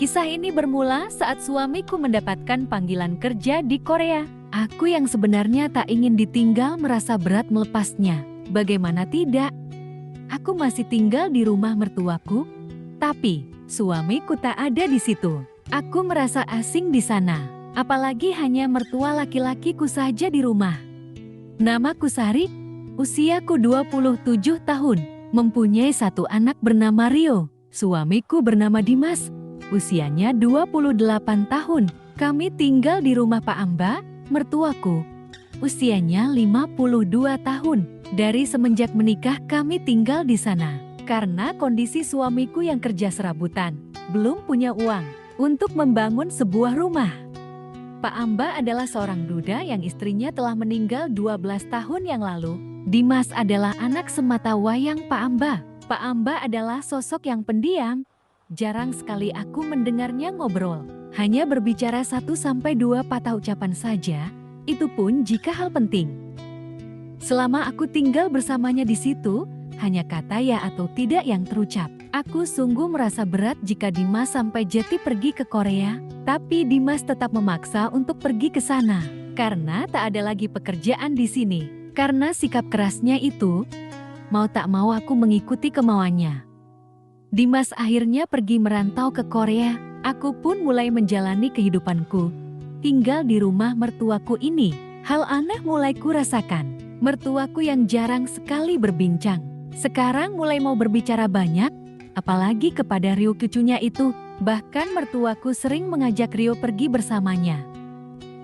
Kisah ini bermula saat suamiku mendapatkan panggilan kerja di Korea. Aku yang sebenarnya tak ingin ditinggal merasa berat melepasnya. Bagaimana tidak? Aku masih tinggal di rumah mertuaku, tapi suamiku tak ada di situ. Aku merasa asing di sana, apalagi hanya mertua laki-lakiku saja di rumah. Namaku Sari, usiaku 27 tahun, mempunyai satu anak bernama Rio. Suamiku bernama Dimas, usianya 28 tahun. Kami tinggal di rumah Pak Amba, mertuaku. Usianya 52 tahun. Dari semenjak menikah kami tinggal di sana. Karena kondisi suamiku yang kerja serabutan, belum punya uang untuk membangun sebuah rumah. Pak Amba adalah seorang duda yang istrinya telah meninggal 12 tahun yang lalu. Dimas adalah anak semata wayang Pak Amba. Pak Amba adalah sosok yang pendiam. Jarang sekali aku mendengarnya ngobrol. Hanya berbicara 1-2 patah ucapan saja, itu pun jika hal penting. Selama aku tinggal bersamanya di situ, hanya kata ya atau tidak yang terucap. Aku sungguh merasa berat jika Dimas sampai jadi pergi ke Korea, tapi Dimas tetap memaksa untuk pergi ke sana. Karena tak ada lagi pekerjaan di sini. Karena sikap kerasnya itu, mau tak mau aku mengikuti kemauannya. Dimas akhirnya pergi merantau ke Korea. Aku pun mulai menjalani kehidupanku. Tinggal di rumah mertuaku ini. Hal aneh mulai kurasakan. Mertuaku yang jarang sekali berbincang, sekarang mulai mau berbicara banyak, apalagi kepada Rio cucunya itu. Bahkan mertuaku sering mengajak Rio pergi bersamanya.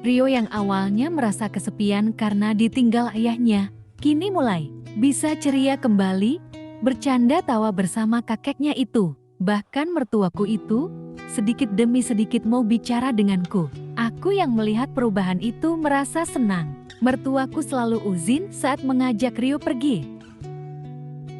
Rio yang awalnya merasa kesepian karena ditinggal ayahnya, kini mulai bisa ceria kembali, bercanda tawa bersama kakeknya itu. Bahkan mertuaku itu sedikit demi sedikit mau bicara denganku. Aku yang melihat perubahan itu merasa senang. Mertuaku selalu izin saat mengajak Rio pergi.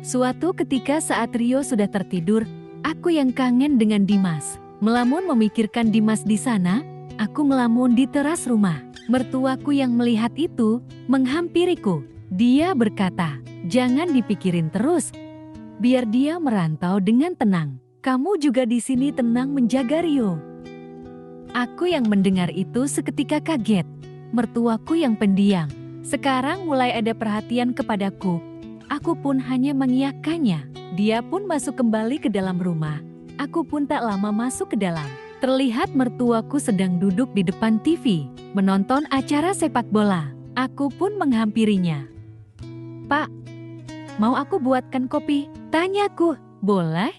Suatu ketika saat Rio sudah tertidur, aku yang kangen dengan Dimas. Melamun memikirkan Dimas di sana, aku melamun di teras rumah. Mertuaku yang melihat itu menghampiriku. Dia berkata, "Jangan dipikirin terus. Biar dia merantau dengan tenang. Kamu juga di sini tenang menjaga Rio." Aku yang mendengar itu seketika kaget. Mertuaku yang pendiam sekarang mulai ada perhatian kepadaku. Aku pun hanya mengiyakannya. Dia pun masuk kembali ke dalam rumah. Aku pun tak lama masuk ke dalam. Terlihat mertuaku sedang duduk di depan TV, menonton acara sepak bola. Aku pun menghampirinya. "Pak, mau aku buatkan kopi?" tanyaku. "Boleh,"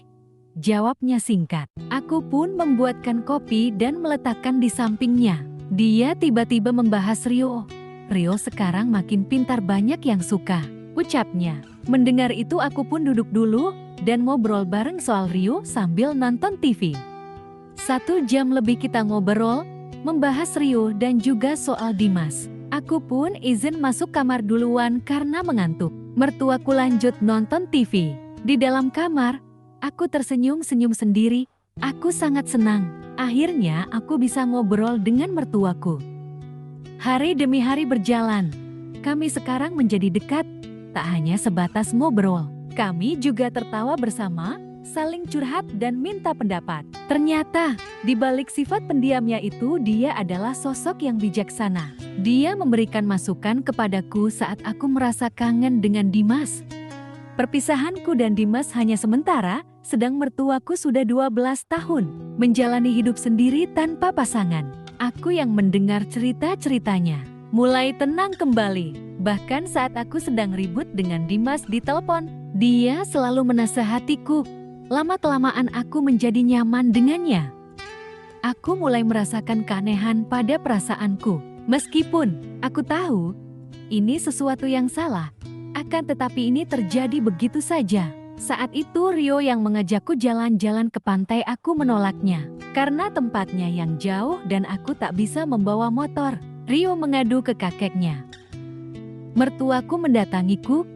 jawabnya singkat. Aku pun membuatkan kopi dan meletakkan di sampingnya. Dia tiba-tiba membahas Rio. "Rio sekarang makin pintar, banyak yang suka," ucapnya. Mendengar itu aku pun duduk dulu dan ngobrol bareng soal Rio sambil nonton TV. 1 jam lebih kita ngobrol, membahas Rio dan juga soal Dimas. Aku pun izin masuk kamar duluan karena mengantuk. Mertuaku lanjut nonton TV. Di dalam kamar, aku tersenyum-senyum sendiri. Aku sangat senang. Akhirnya aku bisa ngobrol dengan mertuaku. Hari demi hari berjalan. Kami sekarang menjadi dekat. Tak hanya sebatas ngobrol, kami juga tertawa bersama, saling curhat dan minta pendapat. Ternyata, di balik sifat pendiamnya itu dia adalah sosok yang bijaksana. Dia memberikan masukan kepadaku saat aku merasa kangen dengan Dimas. Perpisahanku dan Dimas hanya sementara, sedang mertuaku sudah 12 tahun, menjalani hidup sendiri tanpa pasangan. Aku yang mendengar cerita-ceritanya, mulai tenang kembali. Bahkan saat aku sedang ribut dengan Dimas di telepon, dia selalu menasehatiku. Lama-kelamaan aku menjadi nyaman dengannya. Aku mulai merasakan keanehan pada perasaanku. Meskipun aku tahu ini sesuatu yang salah, akan tetapi ini terjadi begitu saja. Saat itu Rio yang mengajakku jalan-jalan ke pantai, aku menolaknya. Karena tempatnya yang jauh dan aku tak bisa membawa motor. Rio mengadu ke kakeknya. Mertuaku mendatangiku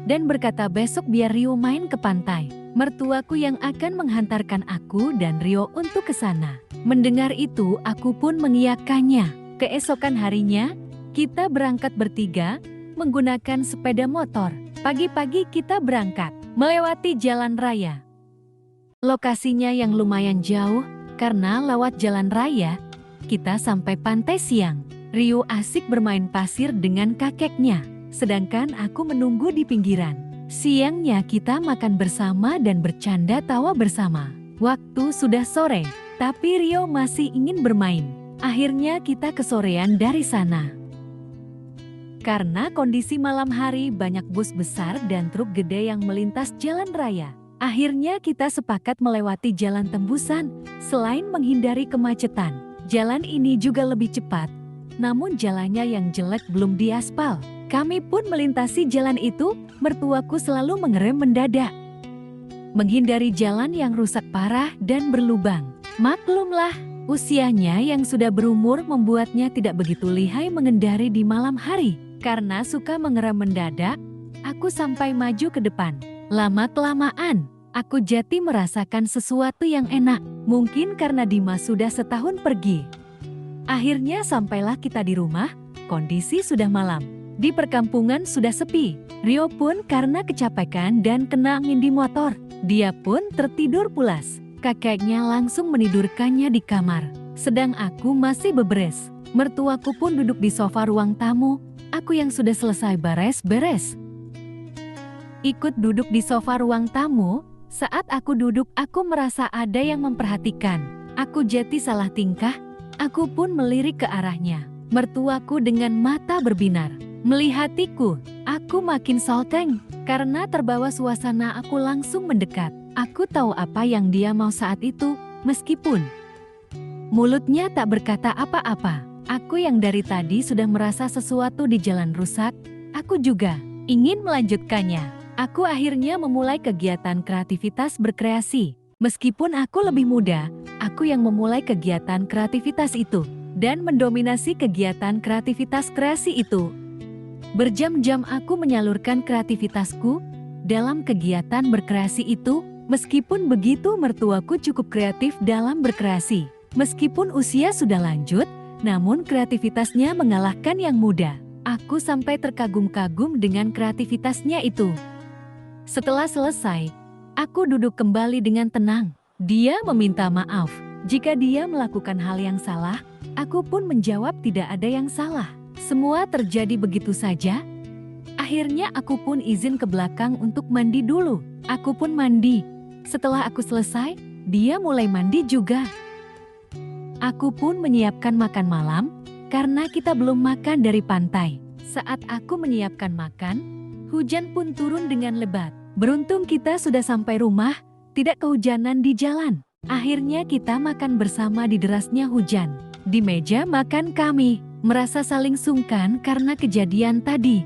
dan berkata besok biar Rio main ke pantai. Mertuaku yang akan menghantarkan aku dan Rio untuk ke sana. Mendengar itu aku pun mengiyakannya. Keesokan harinya, kita berangkat bertiga menggunakan sepeda motor. Pagi-pagi kita berangkat melewati jalan raya. Lokasinya yang lumayan jauh, Karena lewat jalan raya, kita sampai pantai siang. Rio asik bermain pasir dengan kakeknya, sedangkan aku menunggu di pinggiran. Siangnya kita makan bersama dan bercanda tawa bersama. Waktu sudah sore, tapi Rio masih ingin bermain. Akhirnya kita kesorean dari sana. Karena kondisi malam hari banyak bus besar dan truk gede yang melintas jalan raya. Akhirnya kita sepakat melewati jalan tembusan, selain menghindari kemacetan. Jalan ini juga lebih cepat, namun jalannya yang jelek belum diaspal. Kami pun melintasi jalan itu, mertuaku selalu mengerem mendadak. Menghindari jalan yang rusak parah dan berlubang. Maklumlah, usianya yang sudah berumur membuatnya tidak begitu lihai mengendari di malam hari. Karena suka mengerem mendadak, aku sampai maju ke depan. Lama-kelamaan, aku jadi merasakan sesuatu yang enak. Mungkin karena Dimas sudah setahun pergi. Akhirnya sampailah kita di rumah, kondisi sudah malam. Di perkampungan sudah sepi. Rio pun karena kecapekan dan kena angin di motor. Dia pun tertidur pulas. Kakeknya langsung menidurkannya di kamar. Sedang aku masih beberes. Mertuaku pun duduk di sofa ruang tamu. Aku yang sudah selesai beres-beres ikut duduk di sofa ruang tamu. Saat aku duduk, aku merasa ada yang memperhatikan. Aku jadi salah tingkah. Aku pun melirik ke arahnya. Mertuaku dengan mata berbinar melihatiku. Aku makin solteng. Karena terbawa suasana, aku langsung mendekat. Aku tahu apa yang dia mau saat itu, meskipun mulutnya tak berkata apa-apa. Aku yang dari tadi sudah merasa sesuatu di jalan rusak, aku juga ingin melanjutkannya. Aku akhirnya memulai kegiatan kreativitas berkreasi. Meskipun aku lebih muda, aku yang memulai kegiatan kreativitas itu dan mendominasi kegiatan kreativitas kreasi itu. Berjam-jam aku menyalurkan kreativitasku dalam kegiatan berkreasi itu. Meskipun begitu, mertuaku cukup kreatif dalam berkreasi. Meskipun usia sudah lanjut, namun kreativitasnya mengalahkan yang muda. Aku sampai terkagum-kagum dengan kreativitasnya itu. Setelah selesai, aku duduk kembali dengan tenang. Dia meminta maaf. Jika dia melakukan hal yang salah, aku pun menjawab tidak ada yang salah. Semua terjadi begitu saja. Akhirnya aku pun izin ke belakang untuk mandi dulu. Aku pun mandi. Setelah aku selesai, dia mulai mandi juga. Aku pun menyiapkan makan malam, karena kita belum makan dari pantai. Saat aku menyiapkan makan, hujan pun turun dengan lebat. Beruntung kita sudah sampai rumah, tidak kehujanan di jalan. Akhirnya kita makan bersama di derasnya hujan. Di meja makan kami merasa saling sungkan karena kejadian tadi.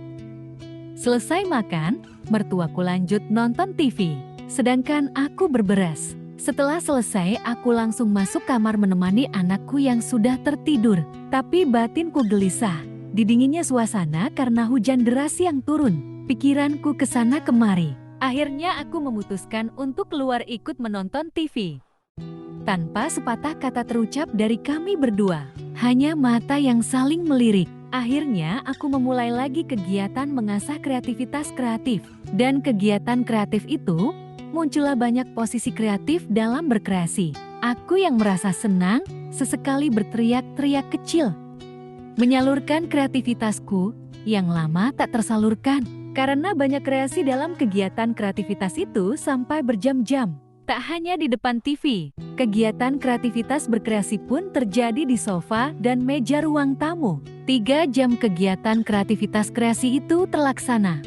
Selesai makan, mertuaku lanjut nonton TV, sedangkan aku berberes. Setelah selesai, aku langsung masuk kamar menemani anakku yang sudah tertidur. Tapi batinku gelisah, didinginnya suasana karena hujan deras yang turun. Pikiranku kesana kemari. Akhirnya aku memutuskan untuk keluar ikut menonton TV. Tanpa sepatah kata terucap dari kami berdua, hanya mata yang saling melirik. Akhirnya aku memulai lagi kegiatan mengasah kreativitas kreatif. Dan kegiatan kreatif itu, muncullah banyak posisi kreatif dalam berkreasi. Aku yang merasa senang, sesekali berteriak-teriak kecil. Menyalurkan kreativitasku, yang lama tak tersalurkan. Karena banyak kreasi dalam kegiatan kreativitas itu sampai berjam-jam. Tak hanya di depan TV, kegiatan kreativitas berkreasi pun terjadi di sofa dan meja ruang tamu. 3 jam kegiatan kreativitas kreasi itu terlaksana.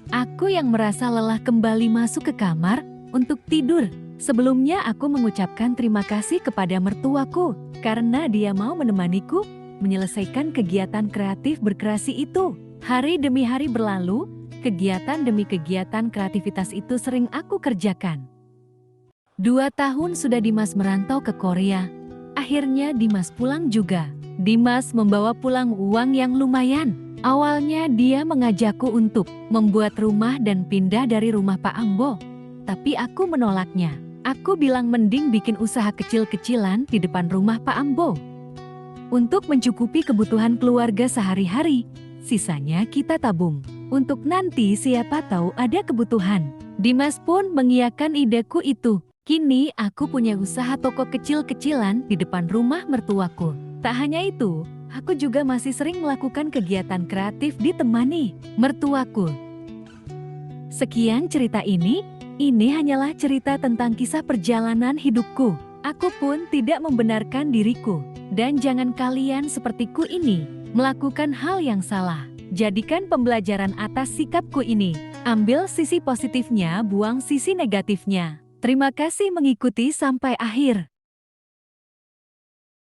Aku yang merasa lelah kembali masuk ke kamar untuk tidur. Sebelumnya aku mengucapkan terima kasih kepada mertuaku karena dia mau menemaniku menyelesaikan kegiatan kreatif berkreasi itu. Hari demi hari berlalu, kegiatan demi kegiatan kreativitas itu sering aku kerjakan. 2 tahun sudah Dimas merantau ke Korea. Akhirnya Dimas pulang juga. Dimas membawa pulang uang yang lumayan. Awalnya dia mengajakku untuk membuat rumah dan pindah dari rumah Pak Ambo. Tapi aku menolaknya. Aku bilang mending bikin usaha kecil-kecilan di depan rumah Pak Ambo. Untuk mencukupi kebutuhan keluarga sehari-hari. Sisanya kita tabung. Untuk nanti siapa tahu ada kebutuhan. Dimas pun mengiyakan ideku itu. Kini aku punya usaha toko kecil-kecilan di depan rumah mertuaku. Tak hanya itu, aku juga masih sering melakukan kegiatan kreatif ditemani mertuaku. Sekian cerita ini hanyalah cerita tentang kisah perjalanan hidupku. Aku pun tidak membenarkan diriku. Dan jangan kalian sepertiku ini melakukan hal yang salah. Jadikan pembelajaran atas sikapku ini. Ambil sisi positifnya, buang sisi negatifnya. Terima kasih mengikuti sampai akhir.